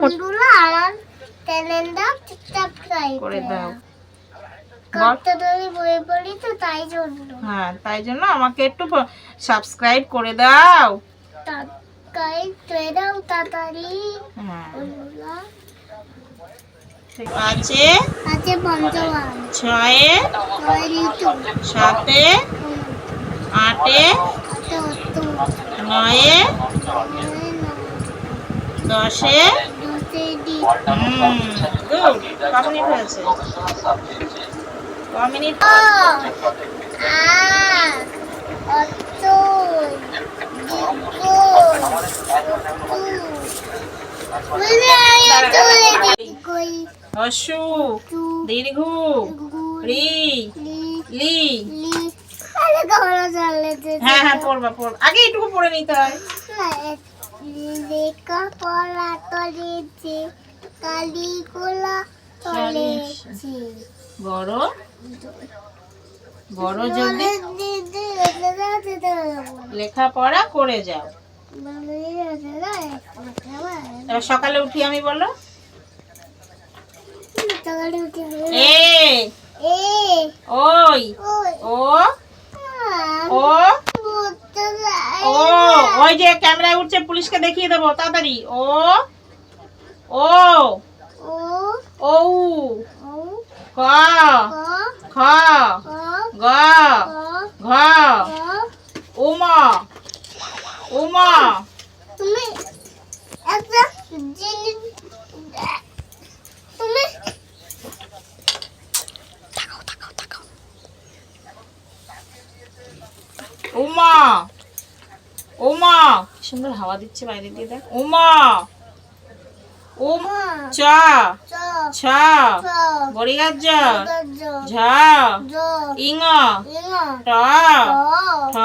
বন্ধুরা আমার চ্যানেলটা সাবস্ক্রাইব করে দাও। কতদিন বই পড়ি তো তাই জন্য। হ্যাঁ, তাই জন্য আমাকে একটু সাবস্ক্রাইব করে দাও। সাবস্ক্রাইব করে দাও তাড়াতাড়ি। হ্যাঁ। বন্ধুরা পাঁচে আছে পঞ্চম, ছয়ে সাতে আটে নয়ে দশে কমিনিট হয়েছে কমিনিট হর্ষু দীর্ঘ রি লি। হ্যাঁ হ্যাঁ পড়বা পড়বা, আগে এটুকু পড়ে নিতে হয়। লেখা পড়া চলেছে, কালিগুলা চলেছে, বড় বড় যদি লেখাপড়া করে যাও। এবার সকালে উঠি আমি বলো এ ওই ও ও ও ওই যে ক্যামেরায় উঠছে, পুলিশকে দেখিয়ে দেবো তাড়াতাড়ি। ও ও ও ক খ গ ঘ উম উম। তুমি একটা জিনিস তুমি উমা উমা, সুন্দর হাওয়া দিচ্ছে বাইরে দিয়ে, দেখ। উমা উম চ ছ বড়িগার জ ঝ ইং ট ঠ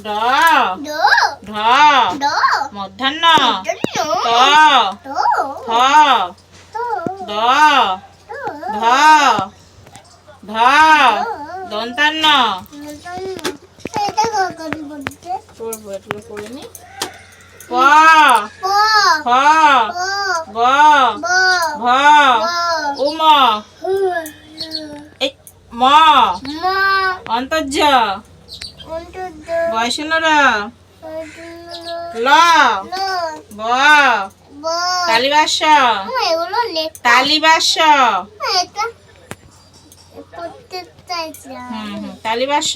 ড ঢ মধ্যাহ্ন ত থ দ ধ ধ দন্তান্ন। পড়বো এগুলো পড়ে নি। প ফ ব ভ উম ম অন্তর্য বয়সনরা ল ব তালিবাস তালিবাস তালিবাস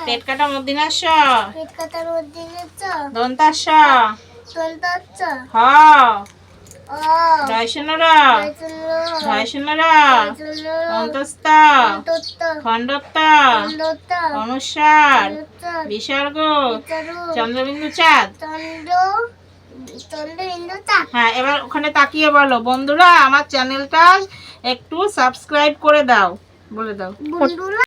পেট কাটা মধ্যিনাস দন্তাস হ রয়সনরা ধয়সনরা অন্তস্থ খণ্ডত্ব অনুস্বার বিসর্গ চন্দ্রবিন্দু চাঁদ। হ্যাঁ, এবার ওখানে তাকিয়ে বলো বন্ধুরা আমার চ্যানেলটা একটু সাবস্ক্রাইব করে দাও, বলে দাও। বন্ধুরা